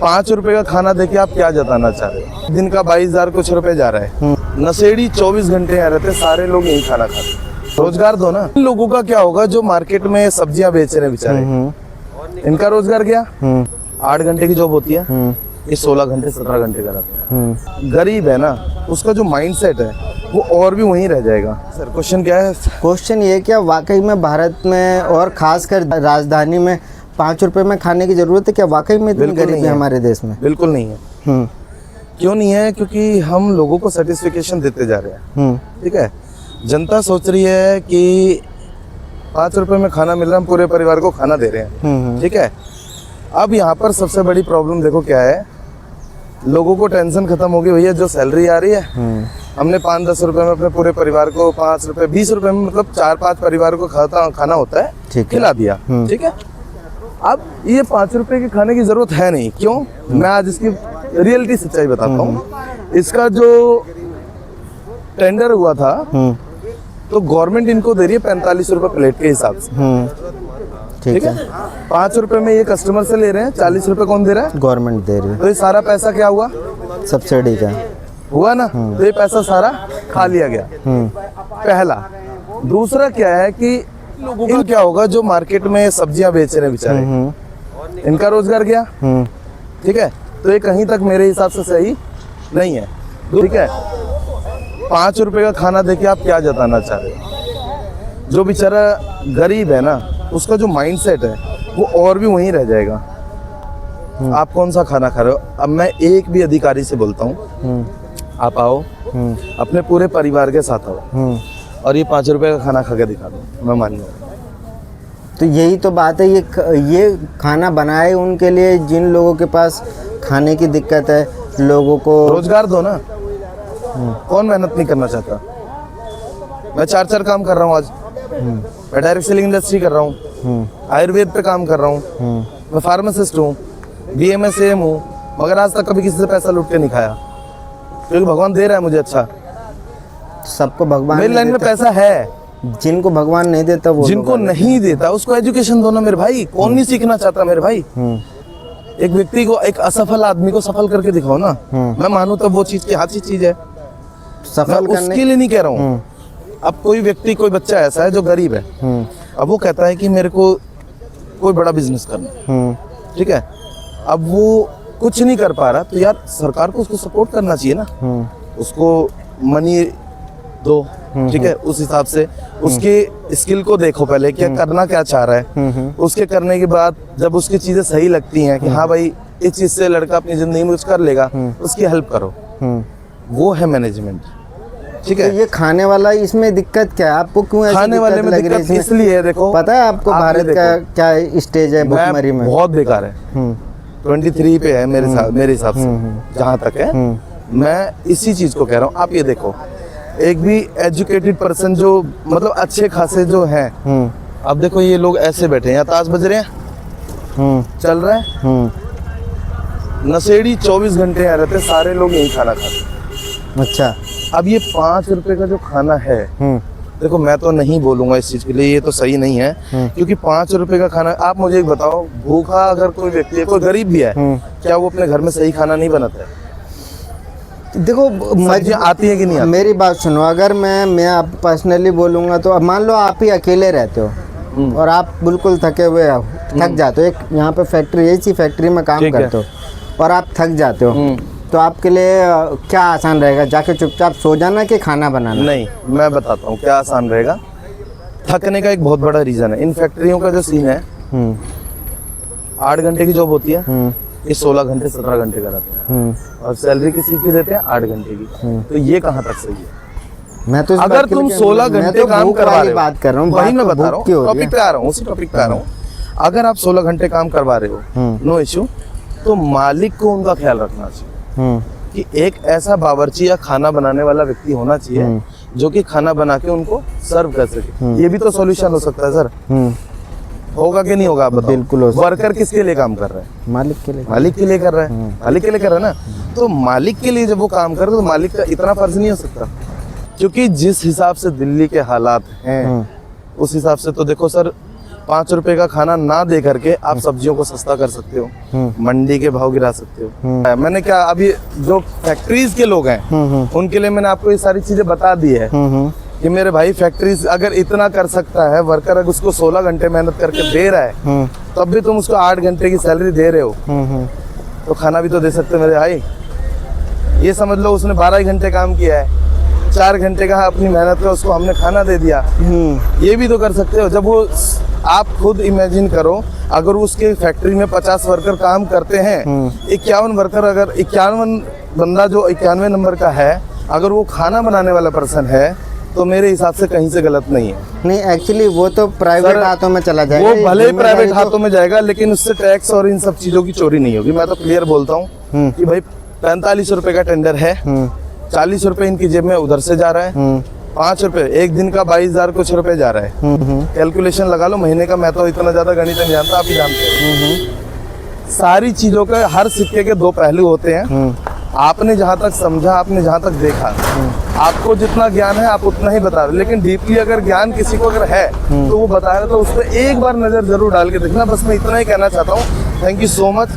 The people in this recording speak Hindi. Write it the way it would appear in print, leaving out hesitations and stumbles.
5 रुपए का खाना देके आप क्या जताना चाह रहे हो? दिन का 22,000 कुछ रुपए जा रहा है। नशेड़ी 24 घंटे यहाँ रहते, सारे लोग यही खाना खाते। रोजगार दो ना। इन लोगों का क्या होगा जो मार्केट में सब्जियां बेच रहे हैं बेचारे, इनका रोजगार क्या? 8 घंटे की जॉब होती है, ये 16 घंटे 17 घंटे कराते हैं। गरीब है ना, उसका जो माइंडसेट है वो और भी वहीं रह जाएगा। सर क्वेश्चन क्या है? क्वेश्चन ये क्या वाकई में भारत में और खासकर राजधानी में 5 रुपए में खाने की जरूरत है क्या? वाकई में इतनी गरीबी है हमारे देश में? बिल्कुल नहीं है। क्यों नहीं है? क्योंकि हम लोगों को सर्टिफिकेशन देते जा रहे हैं। ठीक है, जनता सोच रही है कि 5 रुपए में खाना मिल रहा है, हम पूरे परिवार को खाना दे रहे हैं। ठीक है, अब यहाँ पर सबसे बड़ी प्रॉब्लम देखो क्या है, लोगों को टेंशन खत्म हो गई। भैया जो सैलरी आ रही है, हमने 5-10 रुपए में अपने पूरे परिवार को 5 रुपए 20 रुपए में मतलब 4-5 परिवार को खाना होता है, खिला दिया। ठीक है, अब ये 5 रुपए के खाने की जरूरत है नहीं। क्यों? मैं आज इसकी रियलिटी सच्चाई बताता हूँ। इसका जो टेंडर हुआ था तो गवर्नमेंट इनको दे रही है 45 रुपए प्लेट के हिसाब से। ठीक है, 5 रुपए में ये कस्टमर से ले रहे हैं, 40 रुपए कौन दे रहा है? गवर्नमेंट दे रही है। तो ये सारा पैसा क्या हुआ? सब्सिडी का हुआ ना। तो ये पैसा सारा खा लिया गया, पहला। दूसरा क्या है कि लोगों का क्या होगा जो मार्केट में सब्जियां बेच रहे हैं बेचारे, इनका रोजगार क्या? ठीक है, तो ये कहीं तक मेरे हिसाब से सही नहीं है। ठीक है, 5 रुपए का खाना देके आप क्या जताना चाह रहे हो? जो बेचारा गरीब है ना, उसका जो माइंडसेट है वो और भी वहीं रह जाएगा। आप कौन सा खाना खा रहे हो? अब मैं एक भी अधिकारी से बोलता हूँ, आप आओ अपने पूरे परिवार के साथ आओ और ये 5 रुपए का खाना खा के दिखा दो, मैं मान लूँगा। तो यही तो बात है, ये खाना बनाए उनके लिए जिन लोगों के पास खाने की दिक्कत है। लोगों को रोजगार दो ना। कौन मेहनत नहीं करना चाहता? मैं 4 काम कर रहा हूँ आज। मैं डायरेक्ट सेलिंग इंडस्ट्री कर रहा हूँ, आयुर्वेद पे काम कर रहा हूँ, मैं फार्मासिस्ट हूँ, BMSAM हूँ, मगर आज तक कभी किसी से पैसा लूट के नहीं खाया, क्योंकि भगवान दे रहा है मुझे। अच्छा, सबको भगवान मेरी लाइन में पैसा है, जिनको भगवान नहीं देता वो जिनको नहीं देता उसको एजुकेशन दो ना मेरे भाई। कौन नहीं सीखना चाहता मेरे भाई? एक व्यक्ति को, एक असफल आदमी को सफल करके दिखाओ ना। मैं मानूं तब वो चीज की हाथी चीज है, सफल उसके लिए नहीं कह रहा हूँ। अब कोई व्यक्ति, कोई बच्चा ऐसा है जो गरीब है, अब वो कहता है कि मेरे को कोई बड़ा बिजनेस करना, ठीक है, अब वो कुछ नहीं कर पा रहा, तो यार सरकार को उसको सपोर्ट करना चाहिए ना। उसको मनी दो, ठीक है, उस हिसाब से उसकी स्किल को देखो पहले, क्या करना क्या चाह रहा है। उसके करने के बाद जब उसकी चीजें सही लगती हैं कि हाँ भाई इस चीज से लड़का अपनी जिंदगी में कुछ कर लेगा, उसकी हेल्प करो। वो है मैनेजमेंट। ठीक है, तो ये खाने वाला, इसमें दिक्कत क्या है आपको? क्यों ऐसी खाने वाले में दिक्कत इसलिए, देखो पता है आपको भारत का क्या स्टेज है भुखमरी में? बहुत बेकार है। 23 पे है मेरे हिसाब से, जहाँ तक है। मैं इसी चीज को कह रहा हूँ। आप ये देखो, एक भी एजुकेटेड पर्सन जो मतलब अच्छे खासे जो हैं, अब देखो ये लोग ऐसे बैठे हैं, यहाँ ताश बज रहे हैं, चल रहा है, नशेड़ी 24 घंटे यहाँ रहते, सारे लोग यही खाना खाते। अच्छा, अब ये 5 रुपए का जो खाना है, देखो मैं तो नहीं बोलूंगा इस चीज के लिए, ये तो सही नहीं है, क्योंकि 5 रुपए का खाना, आप मुझे एक बताओ, भूखा अगर कोई व्यक्ति है, कोई गरीब भी है, क्या वो अपने घर में सही खाना नहीं बनाता है? देखो मजा आती है कि नहीं आती? मेरी बात सुनो, अगर मैं आप पर्सनली बोलूँगा तो अब मान लो आप ही अकेले रहते हो और आप बिल्कुल थके हुए हो, थक जाते हो, एक यहाँ पे फैक्ट्री, ऐसी फैक्ट्री में काम करते हो और आप थक जाते हो, तो आपके लिए क्या आसान रहेगा? जाके चुपचाप सो जाना कि खाना बनाना? नहीं, मैं बताता हूँ क्या आसान रहेगा। थकने का एक बहुत बड़ा रीजन है, इन फैक्ट्रियों का जो सीन है, 8 घंटे की जॉब होती है, ये 16 घंटे 17 घंटे कराते हैं, और सैलरी किस चीज की देते हैं? 8 घंटे की। तो ये कहाँ तक सही है? मैं तो अगर तुम 16 घंटे काम करवा रहे हो, बात कर रहा हूँ, वही मैं बता रहा हूँ, टॉपिक पे आ रहा हूँ, उसी टॉपिक पे आ रहा हूँ। अगर आप 16 घंटे काम करवा रहे हो, नो इश्यू, तो मालिक को उनका ख्याल रखना चाहिए कि एक ऐसा बावर्ची या खाना बनाने वाला व्यक्ति होना चाहिए जो कि खाना बना के उनको सर्व कर सके। ये भी तो सॉल्यूशन हो सकता है सर। होगा कि नहीं होगा आप बताओ? बिल्कुल। वर्कर किसके लिए काम कर रहा है? मालिक के लिए। मालिक के लिए कर रहा है, मालिक के लिए कर रहा है ना। तो मालिक के लिए जब वो काम करे तो मालिक का इतना फर्ज नहीं हो सकता, क्योंकि जिस हिसाब से दिल्ली के हालात हैं उस हिसाब से तो देखो सर, 5 रुपए का खाना ना दे करके आप सब्जियों को सस्ता कर सकते हो, मंडी के भाव गिरा सकते हो। मैंने क्या अभी जो फैक्ट्रीज के लोग हैं उनके लिए मैंने आपको ये सारी चीजें बता दी है कि मेरे भाई फैक्ट्रीज अगर इतना कर सकता है, वर्कर अगर उसको 16 घंटे मेहनत करके दे रहा है तब भी तुम उसको 8 घंटे की सैलरी दे रहे हो, तो खाना भी तो दे सकते हो मेरे भाई। ये समझ लो उसने 12 घंटे काम किया है, 4 घंटे का अपनी मेहनत का उसको हमने खाना दे दिया, ये भी तो कर सकते हो। जब वो आप खुद इमेजिन करो, अगर उसके फैक्ट्री में 50 वर्कर काम करते हैं, 51 वर्कर, अगर 51 बंदा जो 91 नंबर का है, अगर वो खाना बनाने वाला पर्सन है तो मेरे हिसाब से कहीं से गलत नहीं है। नहीं एक्चुअली वो तो प्राइवेट हाथों में चला जाएगा, वो भले ही प्राइवेट जिम्मेदारी हाथों में जाएगा, लेकिन उससे टैक्स और इन सब चीजों की चोरी नहीं होगी। मैं तो क्लियर बोलता हूँ कि भाई 45 रुपए का टेंडर है, 40 रुपए इनकी जेब में उधर से जा रहा है, 5 रुपए एक दिन का 22,000 कुछ रुपए जा रहा है। कैलकुलेशन लगा लो महीने का, मैं तो इतना ज्यादा गणित नहीं जानता, आप ही जानते हैं। सारी चीजों के हर सिक्के के दो पहलू होते हैं। आपने जहां तक समझा, आपने जहां तक देखा, आपको जितना ज्ञान है आप उतना ही बता रहे, लेकिन डीपली अगर ज्ञान किसी को अगर है तो वो बता रहे तो उस पर एक बार नजर जरूर डाल के देखना। बस मैं इतना ही कहना चाहता हूँ। Thank you so much.